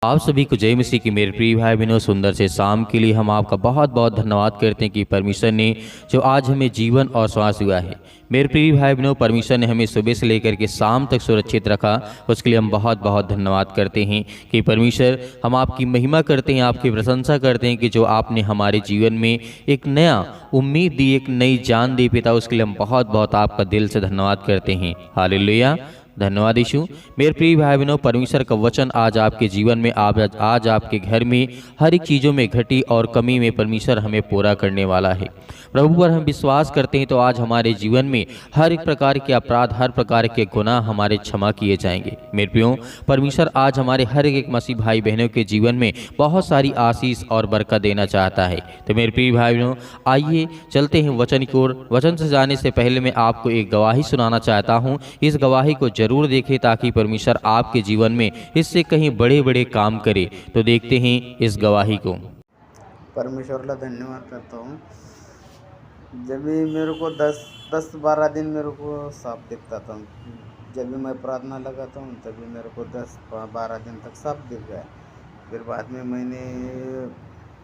आप सभी को जय मसीह की। मेरे प्रिय भाई बहनों, सुंदर से शाम के लिए हम आपका बहुत बहुत धन्यवाद करते हैं कि परमेश्वर ने जो आज हमें जीवन और श्वास हुआ है। मेरे प्रिय भाई बहनों, परमेश्वर ने हमें सुबह से लेकर के शाम तक सुरक्षित रखा, उसके लिए हम बहुत बहुत धन्यवाद करते हैं कि परमेश्वर, हम आपकी महिमा करते हैं, आपकी प्रशंसा करते हैं कि जो आपने हमारे जीवन में एक नया उम्मीद दी, एक नई जान दी पिता, उसके लिए हम बहुत बहुत आपका दिल से धन्यवाद करते हैं। हालेलुया, धन्यवाद यीशु। मेरे प्रिय भाई बहनों, परमेश्वर का वचन आज आपके जीवन में, आज आपके घर में हर एक चीज़ों में घटी और कमी में परमेश्वर हमें पूरा करने वाला है। प्रभु पर हम विश्वास करते हैं तो आज हमारे जीवन में हर एक प्रकार के अपराध, हर प्रकार के गुनाह हमारे क्षमा किए जाएंगे। मेरे प्रियो, परमेश्वर आज हमारे हर एक मसीह भाई बहनों के जीवन में बहुत सारी आशीष और बरकत देना चाहता है। तो मेरे प्रिय भाई बहनों, आइए चलते हैं वचन की ओर। वचन से जाने से पहले मैं आपको एक गवाही सुनाना चाहता हूँ। इस गवाही को जरूर देखें ताकि परमेश्वर आपके जीवन में इससे कहीं बड़े बड़े काम करे। तो देखते हैं इस गवाही को। परमेश्वरला धन्यवाद करता हूँ। जब भी मेरे को 10-12 दिन मेरे को साफ दिखता था। जब भी मैं प्रार्थना लगाता हूँ तभी मेरे को 10-12 दिन तक साफ दिख गया। फिर बाद में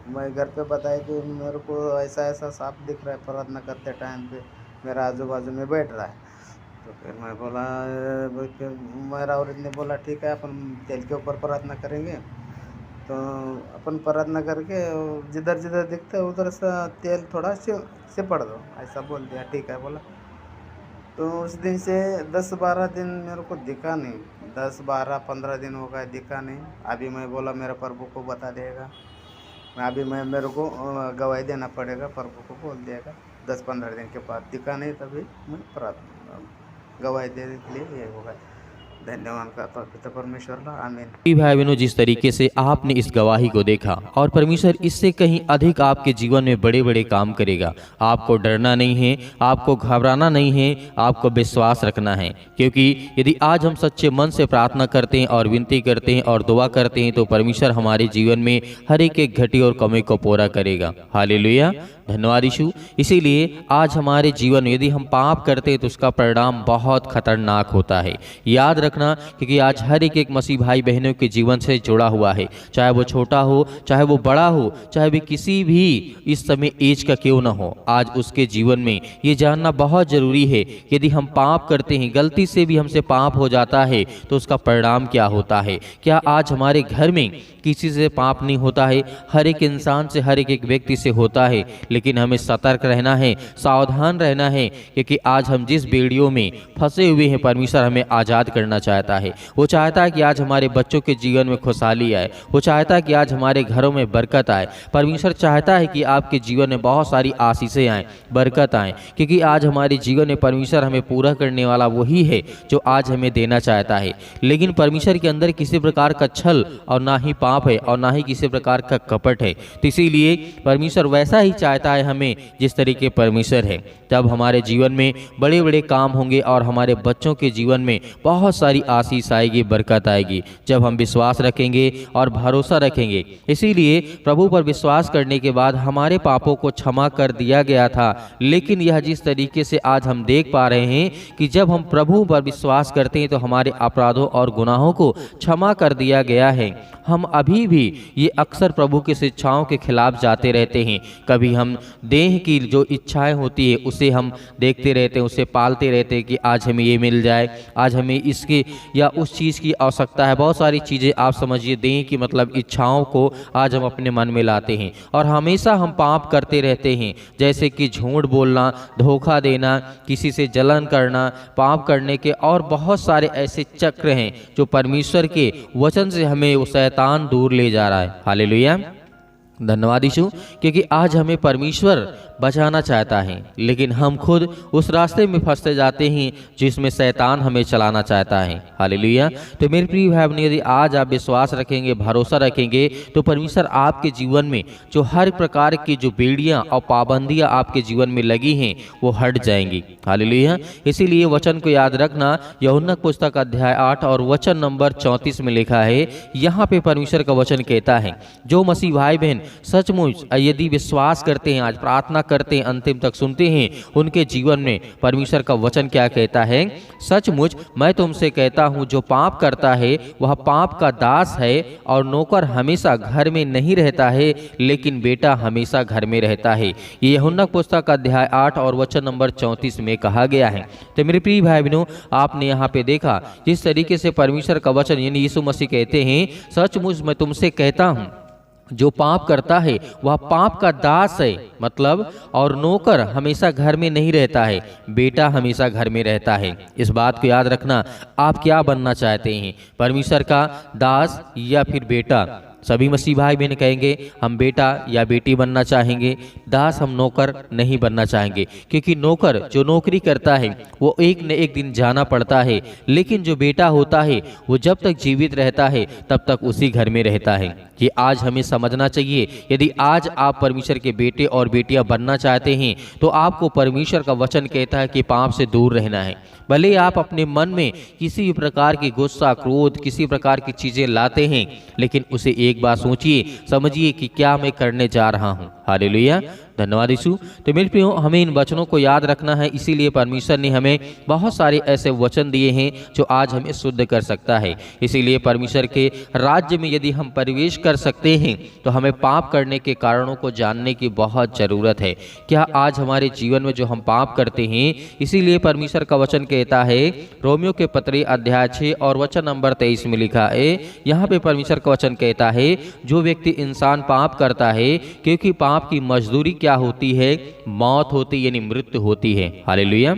मैं घर पे बताया कि मेरे को ऐसा ऐसा साफ दिख रहा है, प्रार्थना करते टाइम पे मेरा आजू बाजू में बैठ रहा है। तो फिर मैं बोला, मेरा औरत ने बोला ठीक है, अपन तेल के ऊपर प्रार्थना करेंगे। तो अपन प्रार्थना करके जिधर जिधर दिखता है उधर से तेल थोड़ा सिपड़ दो, ऐसा बोल दिया। ठीक है बोला। तो उस दिन से 10-12 दिन मेरे को दिखा नहीं, 10-12-15 दिन हो गए, दिखा नहीं। अभी मैं बोला मेरे प्रभु को बता देगा, अभी मेरे को गवाही देना पड़ेगा, प्रभु को बोल देगा। 10-15 दिन के बाद दिखा नहीं, तभी मैं प्रार्थना गवाही देने के लिए ये होगा। धन्यवाद करता हूँ पिता परमेश्वरला, आमीन। भाई बहनों, जिस तरीके से आपने इस गवाही को देखा और परमेश्वर इससे कहीं अधिक आपके जीवन में बड़े बड़े काम करेगा। आपको डरना नहीं है, आपको घबराना नहीं है, आपको विश्वास रखना है। क्योंकि यदि आज हम सच्चे मन से प्रार्थना करते हैं और विनती करते हैं और दुआ करते हैं तो परमेश्वर हमारे जीवन में हर एक घटी और कमी को पूरा करेगा। हालेलुया, धन्यवाद यीशु। इसीलिए आज हमारे जीवन में यदि हम पाप करते हैं तो उसका परिणाम बहुत खतरनाक होता है। याद रखना, क्योंकि आज हर एक मसीह भाई बहनों के जीवन से जुड़ा हुआ है, चाहे वो छोटा हो, चाहे वो बड़ा हो, चाहे भी किसी भी इस समय एज का क्यों ना हो। आज उसके जीवन में ये जानना बहुत जरूरी है, यदि हम पाप करते हैं, गलती से भी हमसे पाप हो जाता है तो उसका परिणाम क्या होता है। क्या आज हमारे घर में किसी से पाप नहीं होता है? हर एक इंसान से, हर एक व्यक्ति से होता है। लेकिन हमें सतर्क रहना है, सावधान रहना है, क्योंकि आज हम जिस बेड़ियों में फंसे हुए हैं परमेश्वर हमें आज़ाद करना चाहता है। वो चाहता है कि आज हमारे बच्चों के जीवन में खुशहाली आए, वो चाहता है कि आज हमारे घरों में बरकत आए। परमेश्वर चाहता है कि आपके जीवन में बहुत सारी आशीषें आएँ, बरकत आएँ, क्योंकि आज हमारे जीवन में परमेश्वर हमें पूरा करने वाला वही है जो आज हमें देना चाहता है। लेकिन परमेश्वर के अंदर किसी प्रकार का छल और ना ही पाप है और ना ही किसी प्रकार का कपट है। तो इसीलिए परमेश्वर वैसा ही चाहता है हमें जिस तरीके परमेश्वर है। तब हमारे जीवन में बड़े बड़े काम होंगे और हमारे बच्चों के जीवन में बहुत सारी आशीष आएगी, बरकत आएगी, जब हम विश्वास रखेंगे और भरोसा रखेंगे। इसीलिए प्रभु पर विश्वास करने के बाद हमारे पापों को क्षमा कर दिया गया था। लेकिन यह जिस तरीके से आज हम देख पा रहे हैं कि जब हम प्रभु पर विश्वास करते हैं तो हमारे अपराधों और गुनाहों को क्षमा कर दिया गया है। हम अभी भी ये अक्सर प्रभु की शिक्षाओं के खिलाफ जाते रहते हैं। कभी हम देह की जो इच्छाएं होती है उसे हम देखते रहते हैं, उसे पालते रहते हैं कि आज हमें ये मिल जाए, आज हमें इसकी या उस चीज़ की आवश्यकता है। बहुत सारी चीज़ें आप समझिए, देह की मतलब इच्छाओं को आज हम अपने मन में लाते हैं और हमेशा हम पाप करते रहते हैं, जैसे कि झूठ बोलना, धोखा देना, किसी से जलन करना, पाप करने के और बहुत सारे ऐसे चक्र हैं जो परमेश्वर के वचन से हमें वो शैतान दूर ले जा रहा है। हालेलुया, धन्यवाद यीशु। क्योंकि आज हमें परमेश्वर बचाना चाहता है, लेकिन हम खुद उस रास्ते में फंसते जाते हैं जिसमें शैतान हमें चलाना चाहता है। हालेलुया। तो मेरे प्रिय भाई बहन, यदि आज आप विश्वास रखेंगे, भरोसा रखेंगे तो परमेश्वर आपके जीवन में जो हर प्रकार की जो बेड़ियां और पाबंदियां आपके जीवन में लगी हैं वो हट जाएंगी। हालेलुया। इसीलिए वचन को याद रखना, यूहन्ना पुस्तक अध्याय 8 और वचन नंबर 34 में लिखा है। यहाँ पे परमेश्वर का वचन कहता है, जो मसीह भाई बहन सचमुच यदि विश्वास करते हैं, आज प्रार्थना करते हैं, अंतिम तक सुनते हैं, उनके जीवन में परमेश्वर का वचन क्या कहता है? सचमुच मैं तुमसे कहता हूँ, जो पाप करता है वह पाप का दास है, और नौकर हमेशा घर में नहीं रहता है, लेकिन बेटा हमेशा घर में रहता है। ये यूहन्ना पुस्तक अध्याय 8 और वचन नंबर 34 में कहा गया है। तो मेरे प्रिय भाई बहनों, आपने यहाँ पे देखा जिस तरीके से परमेश्वर का वचन यानी यीशु मसीह कहते हैं, सचमुच मैं तुमसे कहता हूँ, जो पाप करता है वह पाप का दास है, मतलब और नौकर हमेशा घर में नहीं रहता है, बेटा हमेशा घर में रहता है। इस बात को याद रखना। आप क्या बनना चाहते हैं, परमेश्वर का दास या फिर बेटा? सभी मसीह भाई बहन कहेंगे हम बेटा या बेटी बनना चाहेंगे, दास हम नौकर नहीं बनना चाहेंगे, क्योंकि नौकर जो नौकरी करता है वो एक न एक दिन जाना पड़ता है, लेकिन जो बेटा होता है वो जब तक जीवित रहता है तब तक उसी घर में रहता है। ये आज हमें समझना चाहिए। यदि आज आप परमेश्वर के बेटे और बेटियां बनना चाहते हैं तो आपको परमेश्वर का वचन कहता है कि पाप से दूर रहना है। भले आप अपने मन में किसी भी प्रकार की गुस्सा, क्रोध, किसी प्रकार की चीज़ें लाते हैं, लेकिन उसे एक बार सोचिए, समझिए कि क्या मैं करने जा रहा हूँ। हालेलुया, धन्यवाद यीशु। तो मेरे प्रियो, हमें इन वचनों को याद रखना है। इसीलिए परमेश्वर ने हमें बहुत सारे ऐसे वचन दिए हैं जो आज हमें शुद्ध कर सकता है। इसीलिए परमेश्वर के राज्य में यदि हम प्रवेश कर सकते हैं तो हमें पाप करने के कारणों को जानने की बहुत ज़रूरत है। क्या आज हमारे जीवन में जो हम पाप करते हैं, इसीलिए परमेश्वर का वचन कहता है, रोमियो के पत्री अध्याय 6 और वचन नंबर 23 में लिखा है, यहाँ पे परमेश्वर का वचन कहता है, जो व्यक्ति इंसान पाप करता है, क्योंकि पाप की मजदूरी क्या होती है? मौत होती, यानी मृत्यु होती है। हालेलुया,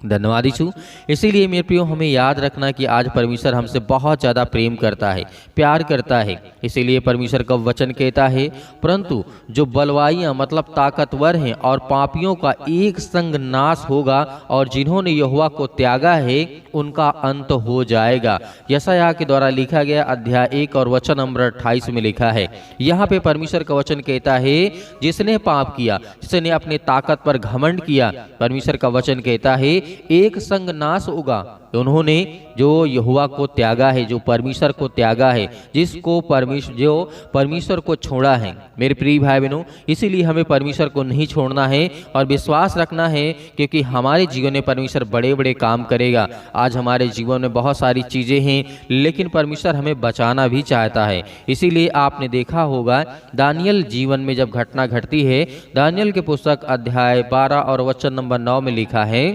धन्यवाद यीशु। इसीलिए मेरे प्रियो, हमें याद रखना कि आज परमेश्वर हमसे बहुत ज़्यादा प्रेम करता है, प्यार करता है। इसीलिए परमेश्वर का वचन कहता है, परंतु जो बलवाइयाँ मतलब ताकतवर हैं और पापियों का एक संग नाश होगा, और जिन्होंने यहोवा को त्यागा है उनका अंत हो जाएगा। यशायाह के द्वारा लिखा गया अध्याय 1 और वचन नंबर 28 में लिखा है। यहाँ पे परमेश्वर का वचन कहता है, जिसने पाप किया, जिसने अपने ताकत पर घमंड किया, परमेश्वर का वचन कहता है एक संग नाश होगा। उन्होंने जो यहोवा को त्यागा है, जो परमेश्वर को त्यागा है, जो परमेश्वर को छोड़ा है। मेरे प्रिय भाई बहनों, इसीलिए हमें परमेश्वर को नहीं छोड़ना है और विश्वास रखना है, क्योंकि हमारे जीवन में परमेश्वर बड़े बड़े काम करेगा। आज हमारे जीवन में बहुत सारी चीज़ें हैं, लेकिन परमेश्वर हमें बचाना भी चाहता है। इसीलिए आपने देखा होगा दानियल जीवन में जब घटना घटती है, दानियल के पुस्तक अध्याय 12 और वचन नंबर 9 में लिखा है,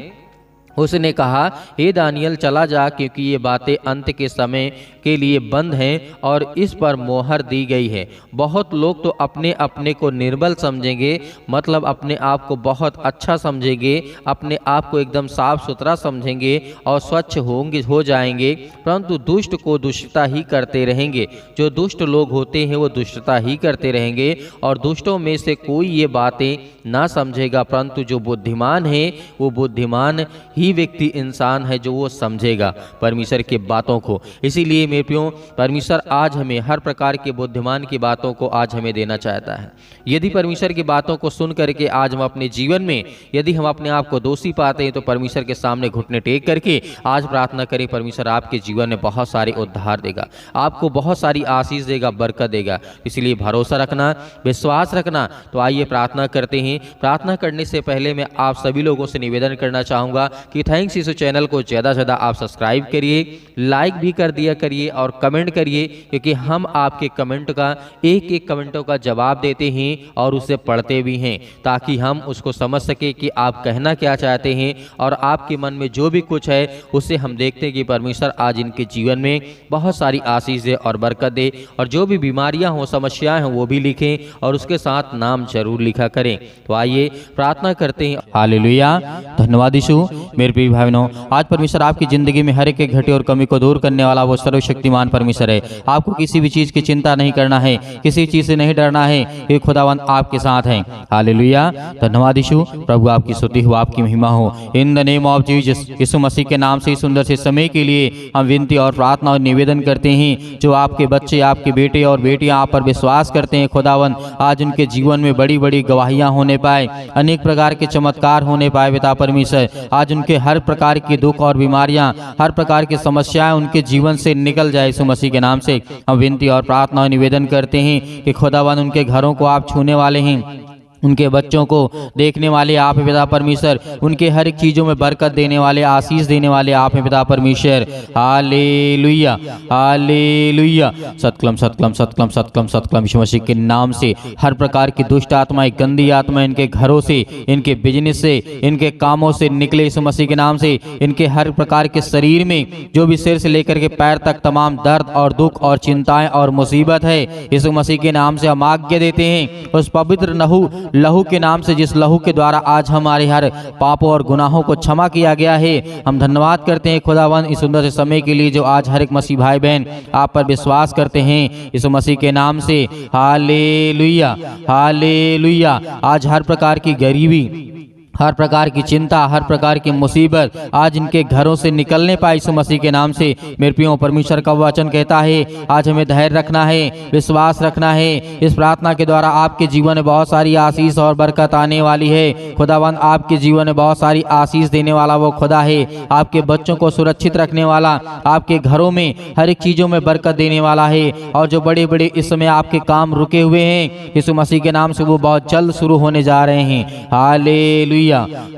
उसने कहा, हे दानियल चला जा, क्योंकि ये बातें अंत के समय के लिए बंद हैं और इस पर मोहर दी गई है। बहुत लोग तो अपने अपने को निर्बल समझेंगे, मतलब अपने आप को बहुत अच्छा समझेंगे, अपने आप को एकदम साफ सुथरा समझेंगे और स्वच्छ हो जाएंगे, परंतु दुष्ट को दुष्टता ही करते रहेंगे। जो दुष्ट लोग होते हैं वो दुष्टता ही करते रहेंगे, और दुष्टों में से कोई ये बातें ना समझेगा, परंतु जो बुद्धिमान है वो बुद्धिमान ही व्यक्ति इंसान है जो वो समझेगा परमेश्वर की बातों को। इसीलिए मेरे प्रियो, परमेश्वर आज हमें हर प्रकार के बुद्धिमान की बातों को आज हमें देना चाहता है। यदि परमेश्वर की बातों को सुन करके आज हम अपने जीवन में यदि हम अपने आप को दोषी पाते हैं तो परमेश्वर के सामने घुटने टेक करके आज प्रार्थना करें। परमेश्वर आपके जीवन में बहुत सारे उद्धार देगा, आपको बहुत सारी आशीष देगा, बरकत देगा। इसलिए भरोसा रखना, विश्वास रखना। तो आइए प्रार्थना करते हैं। प्रार्थना करने से पहले मैं आप सभी लोगों से निवेदन करना चाहूँगा कि थैंक्स यीशु चैनल को ज़्यादा से ज़्यादा आप सब्सक्राइब करिए, लाइक भी कर दिया करिए और कमेंट करिए, क्योंकि हम आपके कमेंट का एक एक कमेंटों का जवाब देते हैं और उसे पढ़ते भी हैं, ताकि हम उसको समझ सके कि आप कहना क्या चाहते हैं और आपके मन में जो भी कुछ है उससे हम देखते हैं कि परमेश्वर आज इनके जीवन में बहुत सारी आशीष दे और बरकत दे। और जो भी बीमारियां हों, समस्याएं हों, वो भी लिखें और उसके साथ नाम जरूर लिखा करें। तो आइए प्रार्थना करते हैं। हालेलुया, धन्यवाद यीशु। मेरे प्रिय भाई बहनों, आज परमेश्वर आपकी जिंदगी में हर एक घटी और कमी को दूर करने वाला वो सर्वशक्तिमान परमेश्वर है। आपको किसी भी चीज की चिंता नहीं करना है, किसी चीज से नहीं डरना है, ये खुदावंद आपके साथ हैं। हालेलुया, धन्यवाद यीशु। प्रभु आपकी स्तुति हो, आपकी महिमा हो। In the name of Jesus, Yeshu Masih के नाम से सुंदर से समय के लिए हम विनती और प्रार्थना और निवेदन करते हैं। जो आपके बच्चे, आपके बेटे और बेटियां आप पर विश्वास करते हैं खुदावंद, आज उनके जीवन में बड़ी बड़ी गवाहियां होने पाए, अनेक प्रकार के चमत्कार होने पाए। पिता परमेश्वर, आज उनके उनके हर प्रकार की दुख और बीमारियां, हर प्रकार की समस्याएं उनके जीवन से निकल जाए यीशु मसीह के नाम से हम विनती और प्रार्थना और निवेदन करते हैं कि खुदावन उनके घरों को आप छूने वाले हैं, उनके बच्चों को देखने वाले आप हैं पिता परमेश्वर, उनके हर एक चीज़ों में बरकत देने वाले, आशीष देने वाले आप हैं पिता परमेश्वर। Hallelujah hallelujah. सतक्लम सतक्लम सतक्लम सतक्लम सतक्लम यीशु मसीह के नाम से हर प्रकार की दुष्ट आत्माएं, गंदी आत्माएं इनके घरों से, इनके बिजनेस से, इनके कामों से निकले यीशु मसीह के नाम से। इनके हर प्रकार के शरीर में जो भी सिर से लेकर के पैर तक तमाम दर्द और दुख और चिंताएं और मुसीबत है, यीशु मसीह के नाम से हम आज्ञा देते हैं उस पवित्र लहू के नाम से, जिस लहू के द्वारा आज हमारे हर पापों और गुनाहों को क्षमा किया गया है। हम धन्यवाद करते हैं खुदावन इस सुंदर से समय के लिए जो आज हर एक मसीह भाई बहन आप पर विश्वास करते हैं यीशु मसीह के नाम से। Hallelujah hallelujah. आज हर प्रकार की गरीबी, हर प्रकार की चिंता, हर प्रकार की मुसीबत आज इनके घरों से निकलने पाए यीशु मसीह के नाम से। मेरे प्रियो, परमेश्वर का वचन कहता है आज हमें धैर्य रखना है, विश्वास रखना है। इस प्रार्थना के द्वारा आपके जीवन में बहुत सारी आशीष और बरकत आने वाली है। खुदावंद आपके जीवन में बहुत सारी आशीष देने वाला वो खुदा है, आपके बच्चों को सुरक्षित रखने वाला, आपके घरों में हर एक चीज़ों में बरकत देने वाला है। और जो बड़े बड़े इस समय आपके काम रुके हुए हैं यीशु मसीह के नाम से वो बहुत जल्द शुरू होने जा रहे हैं। Hallelujah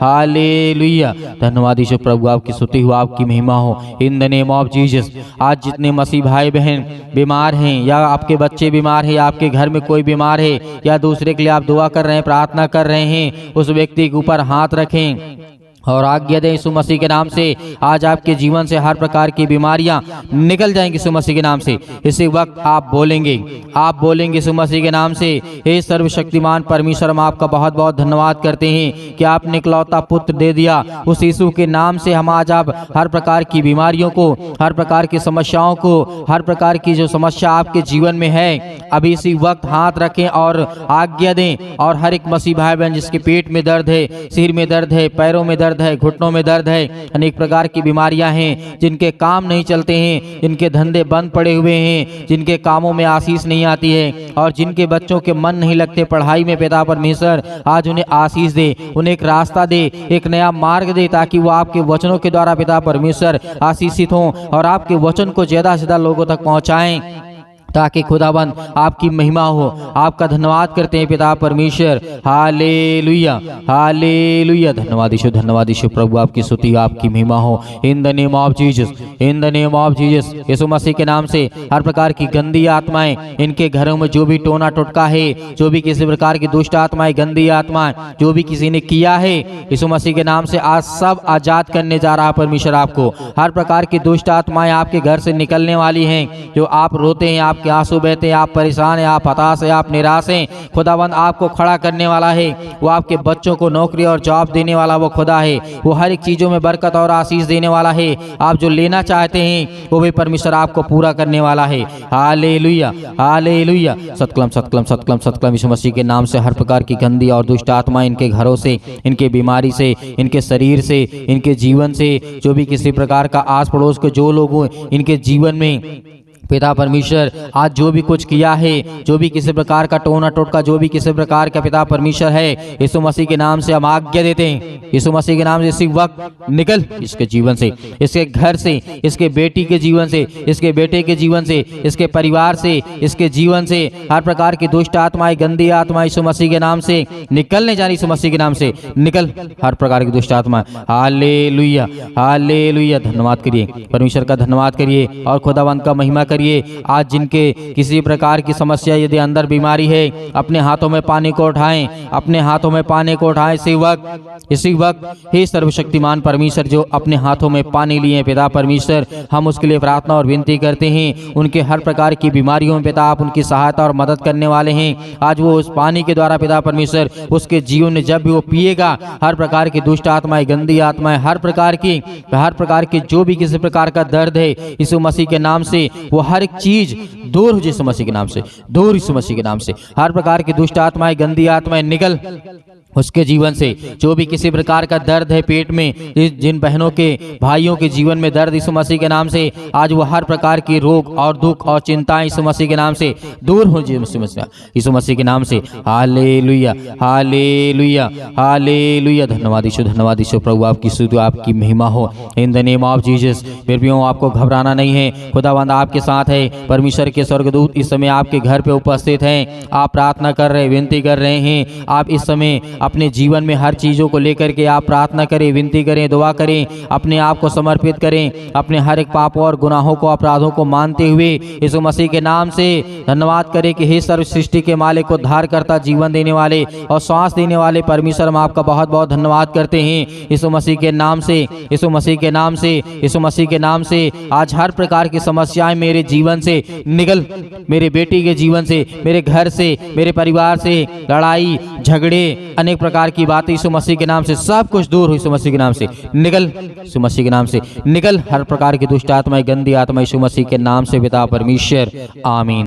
hallelujah. धन्यवाद यीशु प्रभु, आपकी स्तुति हो, आपकी महिमा हो in the name of Jesus. आज जितने मसीह भाई बहन बीमार हैं या आपके बच्चे बीमार हैं, आपके घर में कोई बीमार है या दूसरे के लिए आप दुआ कर रहे हैं, प्रार्थना कर रहे हैं, उस व्यक्ति के ऊपर हाथ रखें और आज्ञा दें यीशु मसीह के नाम से। आज आपके जीवन से हर प्रकार की बीमारियां निकल जाएंगी यीशु मसीह के नाम से। इसी वक्त आप बोलेंगे यीशु मसीह के नाम से, हे सर्वशक्तिमान परमेश्वर, हम आपका बहुत बहुत धन्यवाद करते हैं कि आपने इकलौता पुत्र दे दिया। उस यीशु के नाम से हम आज आप हर प्रकार की बीमारियों को, हर प्रकार की समस्याओं को, हर प्रकार की जो समस्या आपके जीवन में है अभी इसी वक्त हाथ रखें और आज्ञा दें। और हर एक मसीह भाई बहन जिसके पेट में दर्द है, सिर में दर्द है, पैरों में दर्द है, घुटनों में दर्द है, अनेक प्रकार की बीमारियां हैं, जिनके काम नहीं चलते हैं, जिनके धंधे बंद पड़े हुए हैं, जिनके कामों में आशीष नहीं आती है और जिनके बच्चों के मन नहीं लगते पढ़ाई में, पिता परमेश्वर आज उन्हें आशीष दे, उन्हें एक रास्ता दे, एक नया मार्ग दे, ताकि वो आपके वचनों के द्वारा पिता परमेश्वर आशीषित हों और आपके वचन को ज्यादा से ज्यादा लोगों तक पहुंचाएं, ताकि खुदाबंद आपकी महिमा हो। आपका धन्यवाद करते हैं पिता परमेश्वर। Hallelujah hallelujah. धन्यवाद यीशु प्रभु, आपकी स्तुति, आपकी महिमा हो in the name of Jesus, in the name of Jesus. Yeshu Masih के नाम से हर प्रकार की गंदी आत्माएं, इनके घरों में जो भी टोना टोटका है, जो भी किसी प्रकार की दुष्ट आत्माएं, गंदी आत्माएं जो भी किसी ने किया है, यीशु मसीह के नाम से आज सब आजाद करने जा रहा है परमेश्वर आपको। हर प्रकार की दुष्ट आत्माएं आपके घर से निकलने वाली हैं। जो आप रोते हैं, आप आंसू बहते हैं, आप परेशान हैं, आप हताश हैं, आप निराश हैं, खुदावंद आपको खड़ा करने वाला है। वो आपके बच्चों को नौकरी और जॉब देने वाला वो खुदा है। वो हर एक चीजों में बरकत और आशीष देने वाला है। आप जो लेना चाहते हैं वो भी परमेश्वर आपको पूरा करने वाला है। Hallelujah hallelujah. सतक्लम सतक्लम सतक्लम सतक्लम यीशु मसीह के नाम से हर प्रकार की गंदी और दुष्ट आत्मा इनके घरों से, इनके बीमारी से, इनके शरीर से, इनके जीवन से, जो भी किसी प्रकार का आस पड़ोस के जो लोग इनके जीवन में पिता परमेश्वर आज जो भी कुछ किया है, जो भी किसी प्रकार का टोना टोटका, जो भी किसी प्रकार का पिता परमेश्वर है, यीशु मसीह के नाम से हम आज्ञा देते हैं। यीशु मसीह के नाम से इसी वक्त निकल इसके जीवन से, इसके घर से, इसके बेटी के जीवन से, इसके बेटे के जीवन से, इसके परिवार से, इसके जीवन से हर प्रकार की दुष्ट आत्माएं, गंदी आत्माएं यीशु मसीह के नाम से निकलने जा रही। यीशु मसीह के नाम से निकल हर प्रकार की दुष्ट आत्मा। Hallelujah hallelujah. धन्यवाद करिए परमेश्वर का, धन्यवाद करिए और खुदावंत का महिमा करिए। आज जिनके किसी प्रकार की समस्या, यदि अंदर बीमारी है, अपने हाथों में पानी को उठाएं, अपने हाथों में पानी को उठाएं इसी वक्त हे सर्वशक्तिमान परमेश्वर, जो अपने हाथों में पानी लिए पिता परमेश्वर, हम उसके लिए प्रार्थना और विनती करते हैं। उनके हर प्रकार की बीमारियों में पिता आप उनकी सहायता और मदद करने वाले हैं। आज वो उस पानी के द्वारा पिता परमेश्वर उसके जीवन में जब भी वो पिएगा, हर प्रकार की दुष्ट आत्माएं, गंदी आत्माएं, हर प्रकार की जो भी किसी प्रकार का दर्द है, यीशु मसीह के नाम से वो हर एक चीज दूर हो यीशु मसीह के नाम से, दूर यीशु मसीह के नाम से। हर प्रकार की दुष्ट आत्माएं, गंदी आत्माएं निकल उसके जीवन से जो भी किसी प्रकार का दर्द है पेट में, जिन बहनों के भाइयों के जीवन में दर्द यीशु मसीह के नाम से आज वो हर प्रकार की रोग और दुख और चिंताएं यीशु मसीह के नाम से दूर हो यीशु मसीह के नाम से। Hallelujah hallelujah hallelujah. धन्यवाद यीशु प्रभु, आपकी स्तुति आपकी महिमा हो in the name of Jesus. मेरे प्रियो, आपको घबराना नहीं है, खुदावंद आपके साथ है। परमेश्वर के स्वर्गदूत इस समय आपके घर पे उपस्थित हैं। आप प्रार्थना कर रहे, विनती कर रहे हैं। आप इस समय अपने जीवन में हर चीज़ों को लेकर के आप प्रार्थना करें, विनती करें, दुआ करें, अपने आप को समर्पित करें, अपने हर एक पापों और गुनाहों को, अपराधों को मानते हुए यीशु मसीह के नाम से धन्यवाद करें कि हे सर्व सृष्टि के मालिक को उद्धार करता, जीवन देने वाले और श्वास देने वाले परमेश्वर, हम आपका बहुत बहुत धन्यवाद करते हैं यीशु मसीह के नाम से, यीशु मसीह के नाम से, यीशु मसीह के नाम से। आज हर प्रकार की समस्याएं मेरे जीवन से निकल, मेरे बेटी के जीवन से, मेरे घर से, मेरे परिवार से, लड़ाई झगड़े अनेक प्रकार की बातें यीशु मसीह के नाम से सब कुछ दूर हो, यीशु मसीह के नाम से निकल, यीशु मसीह के नाम से निकल। हर प्रकार की दुष्ट आत्माएं, गंदी आत्मा यीशु मसीह के नाम से पिता परमेश्वर, आमीन।